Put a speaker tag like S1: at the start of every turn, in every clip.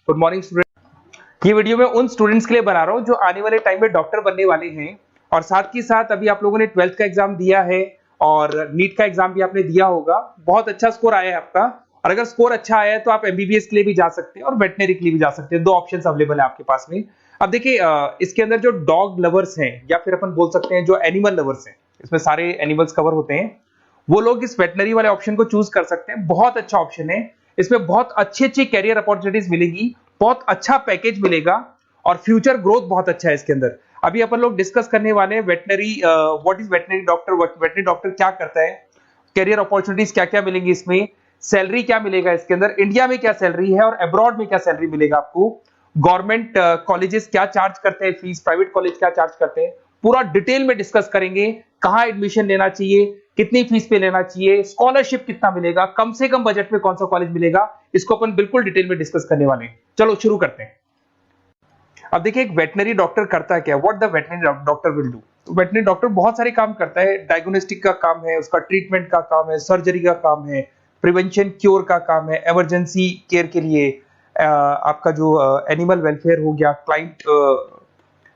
S1: Good morning student. ये video मैं उन स्टूडेंट्स के लिए बना रहा हूँ जो आने वाले टाइम में डॉक्टर बनने वाले हैं और साथ ही साथ अभी आप लोगों ने 12th का एग्जाम दिया है और नीट का एग्जाम भी आपने दिया होगा। बहुत अच्छा स्कोर आया है आपका और अगर स्कोर अच्छा आया है तो आप एमबीबीएस के लिए भी जा सकते हैं और वेटनरी के लिए भी जा सकते हैं। दो ऑप्शंस अवेलेबल है आपके पास में। अब देखिए इसके अंदर जो डॉग लवर्स हैं या फिर अपन बोल सकते हैं जो एनिमल लवर्स हैं, इसमें सारे एनिमल्स कवर होते हैं, वो लोग इस वेटनरी वाले ऑप्शन को चूज कर सकते हैं। बहुत अच्छा ऑप्शन है, इसमें बहुत अच्छी अच्छी कैरियर अपॉर्चुनिटीज मिलेगी, बहुत अच्छा पैकेज मिलेगा और फ्यूचर ग्रोथ बहुत अच्छा है इसके अंदर। अभी अपन लोग डिस्कस करने वाले हैं veterinary, what is veterinary doctor, veterinary doctor क्या करता है, कैरियर अपॉर्चुनिटीज क्या क्या मिलेंगी इसमें, सैलरी क्या मिलेगा इसके अंदर, इंडिया में क्या सैलरी है और अब्रॉड में क्या सैलरी मिलेगा आपको, गवर्नमेंट कॉलेजेस क्या चार्ज करते हैं फीस, प्राइवेट कॉलेज क्या चार्ज करते हैं, पूरा डिटेल में डिस्कस करेंगे। कहां एडमिशन लेना चाहिए, कितनी फीस पे लेना चाहिए, स्कॉलरशिप कितना मिलेगा, कम से कम बजट में कौन सा कॉलेज मिलेगा, इसको अपन बिल्कुल डिटेल में डिस्कस करने वाले हैं। चलो शुरू करते हैं। अब देखिए एक वेटनरी डॉक्टर करता है क्या, what the veterinary doctor will do. तो वेटनरी डॉक्टर बहुत सारे काम करता है, डायग्नोस्टिक का काम है, उसका ट्रीटमेंट का काम है, सर्जरी का काम है, प्रिवेंशन क्योर का काम है, इमरजेंसी केयर के लिए आपका जो एनिमल वेलफेयर हो गया, क्लाइंट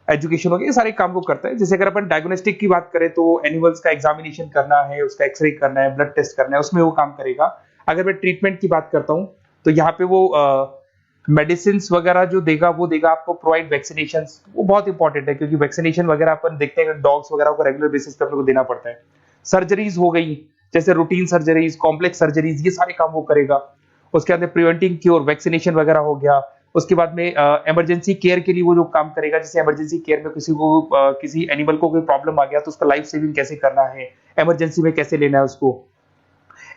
S1: एजुकेशन हो गया, ये सारे काम को करता है। जैसे अगर अपन डायग्नोस्टिक की बात करें तो एनिमल्स का एग्जामिनेशन करना है, उसका एक्सरे करना है, ब्लड टेस्ट करना है, उसमें वो काम करेगा। अगर मैं ट्रीटमेंट की बात करता हूँ तो यहाँ पे वो मेडिसिन वगैरह जो देगा वो देगा आपको, प्रोवाइड वैक्सीनेशन, वो बहुत इंपॉर्टेंट है क्योंकि वैक्सीनेशन वगैरह अपन देखते हैं डॉग्स वगैरह को रेगुलर बेसिस पे अपन को देना पड़ता है। सर्जरीज हो गई, जैसे रूटीन सर्जरीज, कॉम्प्लेक्स सर्जरीज, ये सारे काम वो करेगा। उसके बाद प्रिवेंटिंग क्योर, वैक्सीनेशन वगैरह हो गया। उसके बाद में इमरजेंसी केयर के लिए वो जो काम करेगा, जैसे इमरजेंसी केयर में किसी को किसी एनिमल को कोई प्रॉब्लम आ गया तो उसका लाइफ सेविंग कैसे करना है, इमरजेंसी में कैसे लेना है उसको।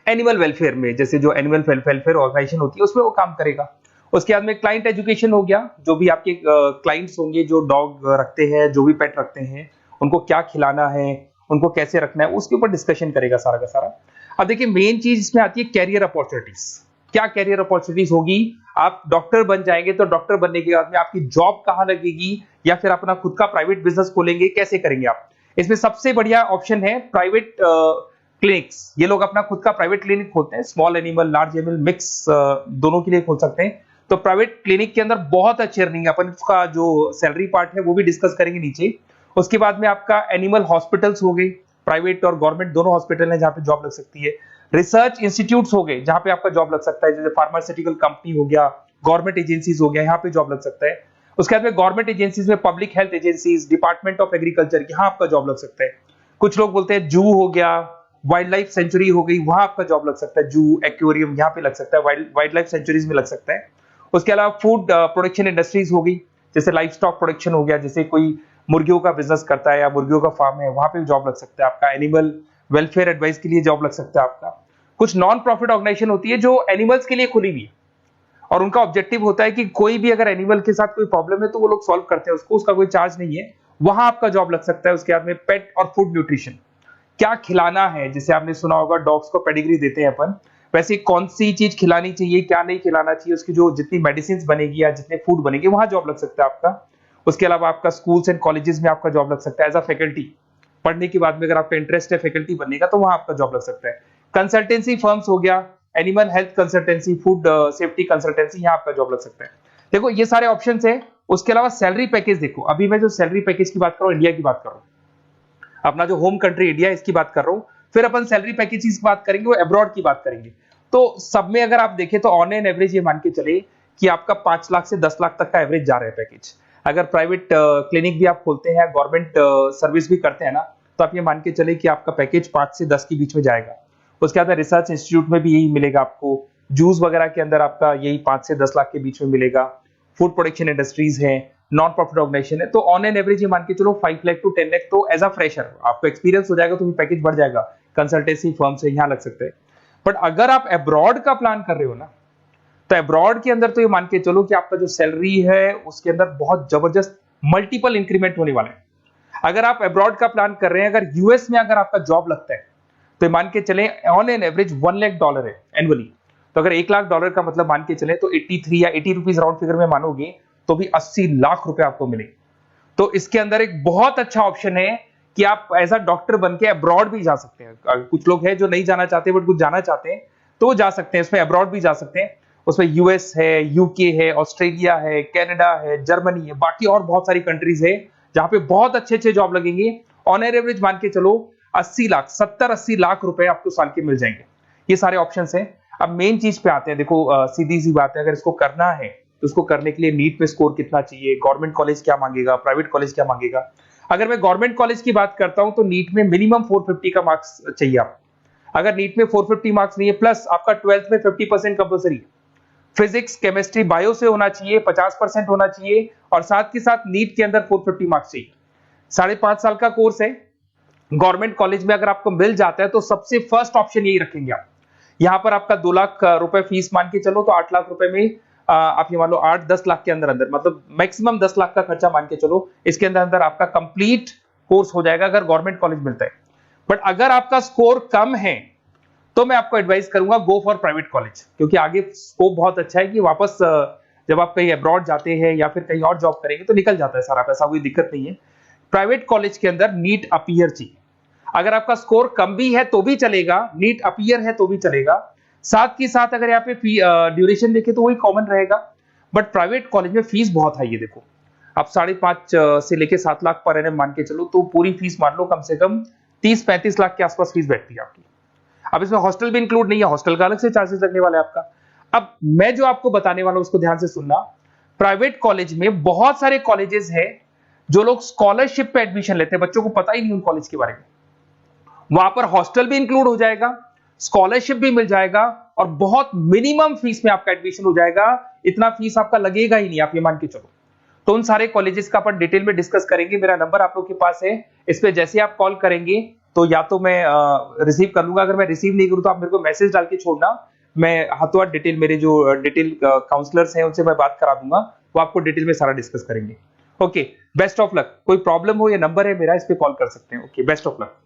S1: एनिमल वेलफेयर में जैसे जो एनिमल वेलफेयर ऑर्गेनाइजेशन होती है उसमें वो काम करेगा। उसके बाद में क्लाइंट एजुकेशन हो गया, जो भी आपके क्लाइंट्स होंगे जो डॉग रखते हैं, जो भी पेट रखते हैं, उनको क्या खिलाना है, उनको कैसे रखना है, उसके ऊपर डिस्कशन करेगा सारा का सारा। अब देखिए मेन चीज इसमें आती है कैरियर अपॉर्चुनिटीज। क्या कैरियर अपॉर्चुनिटीज होगी, आप डॉक्टर बन जाएंगे तो डॉक्टर बनने के बाद में आपकी जॉब कहां लगेगी या फिर अपना खुद का प्राइवेट बिजनेस खोलेंगे, कैसे करेंगे आप। इसमें सबसे बढ़िया ऑप्शन है प्राइवेट क्लिनिक्स। ये लोग अपना खुद का प्राइवेट क्लिनिक खोलते हैं, small animal, large animal, mix दोनों के लिए खोल सकते हैं। तो प्राइवेट क्लिनिक के अंदर बहुत अच्छी अर्निंग है, अपन उसका जो सैलरी पार्ट है वो भी डिस्कस करेंगे नीचे। उसके बाद में आपका एनिमल हॉस्पिटल्स हो गए, प्राइवेट और गवर्नमेंट दोनों हॉस्पिटल हैं जहां पे जॉब लग सकती है। रिसर्च इंस्टीट्यूट्स हो गए जहां पे आपका जॉब लग सकता है, जैसे फार्मास्यूटिकल कंपनी हो गया, गवर्नमेंट एजेंसीज हो गया, यहाँ पे जॉब लग सकता है। उसके बाद में गवर्नमेंट एजेंसीज में public health agencies, department of agriculture, यहाँ आपका जॉब लग सकता है। कुछ लोग बोलते हैं जू हो गया, वाइल्ड लाइफ सेंचुरी हो गई, वहां आपका जॉब लग सकता है, जू, एक्वेरियम यहाँ पे लग सकता है, वाइल्ड लाइफ सेंचुरीज में लग सकता है। उसके अलावा फूड प्रोडक्शन इंडस्ट्रीज हो गई, जैसे लाइफ स्टॉक प्रोडक्शन हो गया, जैसे कोई मुर्गियों का बिजनेस करता है या मुर्गियों का फार्म है, वहां पे जॉब लग सकता है आपका। एनिमल वेलफेयर एडवाइस के लिए जॉब लग सकता है आपका। कुछ नॉन प्रॉफिट ऑर्गेनाइजेशन होती है जो एनिमल्स के लिए खुली हुई है और उनका ऑब्जेक्टिव होता है कि कोई भी अगर एनिमल के साथ कोई प्रॉब्लम है तो वो लोग सॉल्व करते हैं उसको, उसका कोई चार्ज नहीं है, वहां आपका जॉब लग सकता है। उसके बाद में पेट और फूड न्यूट्रिशन, क्या खिलाना है, जैसे आपने सुना होगा डॉग्स को पेडिग्री देते हैं अपन, वैसे कौन सी चीज खिलानी चाहिए, क्या नहीं खिलाना चाहिए, उसकी जो जितनी मेडिसिन बनेगी या जितने फूड बनेंगे वहां जॉब लग सकता है आपका। उसके अलावा आपका स्कूल्स एंड कॉलेजेस में आपका जॉब लग सकता है एज अ फैकल्टी। पढ़ने के बाद में अगर आपका इंटरेस्ट है फैकल्टी बनने का तो वहां आपका जॉब लग सकता है। कंसल्टेंसी फर्म्स हो गया, animal health consultancy, food safety consultancy, यहाँ आपका जॉब लग सकता है। देखो ये सारे ऑप्शन है। उसके अलावा सैलरी पैकेज देखो, अभी मैं जो सैलरी पैकेज की बात कर रहा हूँ, इंडिया की बात कर रहा हूँ, अपना जो होम कंट्री इंडिया इसकी बात कर रहा हूँ, फिर अपन सैलरी पैकेज की बात करेंगे, वो अब्रॉड की बात करेंगे। तो सब में अगर आप देखें तो ऑन एन एवरेज ये मान के चले कि आपका 5 लाख से 10 लाख तक का एवरेज जा रहा है पैकेज। अगर प्राइवेट क्लिनिक भी आप खोलते हैं, गवर्नमेंट सर्विस भी करते हैं ना, तो आप ये मान के चले कि आपका पैकेज 5 से 10 के बीच में जाएगा। उसके बाद रिसर्च इंस्टीट्यूट में भी यही मिलेगा आपको, जूस वगैरह के अंदर आपका यही 5 से 10 लाख के बीच में मिलेगा। फूड प्रोडक्शन इंडस्ट्रीज है, नॉन प्रॉफिट ऑर्गेनाइजेशन है, तो ऑन एन एवरेज ये मान के चलो 5 लाख टू 10 लाख। तो एज अ फ्रेशर आपको एक्सपीरियंस हो जाएगा तो पैकेज बढ़ जाएगा, कंसल्टेंसी फर्म से यहाँ लग सकते हैं। बट अगर आप अब्रॉड का प्लान कर रहे हो ना, तो अब्रॉड के अंदर तो ये मान के चलो कि आपका जो सैलरी है उसके अंदर बहुत जबरदस्त मल्टीपल इंक्रीमेंट होने वाला है। अगर आप अब्रॉड का प्लान कर रहे हैं, अगर यूएस में अगर आपका जॉब लगता है तो मान के चले ऑन एन एवरेज $1 लाख है एनुअली। तो अगर $1 लाख का मतलब मान के चले तो 83 या 80 रुपीज राउंड फिगर में मानोगे तो भी 80 लाख रुपए आपको मिले। तो इसके अंदर एक बहुत अच्छा ऑप्शन है कि आप एज अ डॉक्टर बन के अब्रॉड भी जा सकते हैं। कुछ लोग हैं जो नहीं जाना चाहते बट कुछ जाना चाहते हैं तो वो जा सकते हैं, इसमें अब्रॉड भी जा सकते हैं। उसमें यूएस है, यूके है, ऑस्ट्रेलिया है, कनाडा है, जर्मनी है, बाकी और बहुत सारी कंट्रीज है जहां पे बहुत अच्छे अच्छे जॉब लगेंगे। ऑन एवरेज मान के चलो 80 लाख, 70-80 लाख रुपए आपको साल के मिल जाएंगे। ये सारे ऑप्शंस हैं। अब मेन चीज पे आते हैं। देखो सीधी सी बात है, अगर इसको करना है तो उसको करने के लिए नीट में स्कोर कितना चाहिए, गवर्नमेंट कॉलेज क्या मांगेगा, प्राइवेट कॉलेज क्या मांगेगा। अगर मैं गवर्नमेंट कॉलेज की बात करता हूं तो नीट में मिनिमम 450 का मार्क्स चाहिए आपको। अगर नीट में 450 मार्क्स नहीं है, प्लस आपका 12th में 50% कंपल्सरी, फिजिक्स, केमिस्ट्री, बायो से होना चाहिए, 50% होना चाहिए, और साथ के साथ नीट के अंदर 450 मार्क्स चाहिए। 5.5 साल का कोर्स है। गवर्नमेंट कॉलेज में अगर आपको मिल जाता है तो सबसे फर्स्ट ऑप्शन यही रखेंगे आप। यहां पर आपका 2 लाख रुपए फीस मान के चलो तो 8 लाख रुपए में आप ये मान लो 8-10 लाख के अंदर अंदर, मतलब मैक्सिमम 10 लाख का खर्चा मान के चलो, इसके अंदर अंदर आपका कंप्लीट कोर्स हो जाएगा अगर गवर्नमेंट कॉलेज मिलता है। बट अगर आपका स्कोर कम है तो मैं आपको एडवाइस करूंगा गो फॉर प्राइवेट कॉलेज, क्योंकि आगे स्कोप बहुत अच्छा है कि वापस जब आप कहीं अब्रॉड जाते हैं या फिर कहीं और जॉब करेंगे तो निकल जाता है सारा पैसा, कोई दिक्कत नहीं है। प्राइवेट कॉलेज के अंदर नीट अपीयर चाहिए। अगर आपका स्कोर कम भी है तो भी चलेगा, नीट अपीयर है तो भी चलेगा। साथ के साथ अगर यहाँ पे ड्यूरेशन देखें तो वही कॉमन रहेगा। बट प्राइवेट कॉलेज में फीस बहुत हाई है। देखो आप 5.5 से लेके 7 लाख पर एनम मान के चलो तो पूरी फीस मान लो कम से कम 30-35 लाख के आसपास फीस बैठती है आपकी। अब इसमें हॉस्टल भी इंक्लूड नहीं है, हॉस्टल का अलग से चार्जेस लगने वाला है आपका। अब मैं जो आपको बताने वाला हूं उसको ध्यान से सुनना। प्राइवेट कॉलेज में बहुत सारे कॉलेजेस हैं जो लोग स्कॉलरशिप पे एडमिशन लेते हैं, बच्चों को पता ही नहीं उन कॉलेज के बारे में। वहां पर हॉस्टल भी इंक्लूड हो जाएगा, स्कॉलरशिप भी मिल जाएगा, और बहुत मिनिमम फीस में आपका एडमिशन हो जाएगा। इतना फीस आपका लगेगा ही नहीं, आप ये मान के चलो। तो उन सारे कॉलेजेस का अपन डिटेल में डिस्कस करेंगे। मेरा नंबर आप लोग के पास है, इस पे जैसे आप कॉल करेंगे तो या तो मैं रिसीव कर लूंगा, अगर मैं रिसीव नहीं करूं तो आप मेरे को मैसेज डाल के छोड़ना, मैं हाथों हाथ डिटेल, मेरे जो डिटेल काउंसलर्स हैं उनसे मैं बात करा दूंगा, वो आपको डिटेल में सारा डिस्कस करेंगे। Okay, best of luck. कोई प्रॉब्लम हो, ये नंबर है मेरा, इस पे कॉल कर सकते हैं। Okay, best of luck.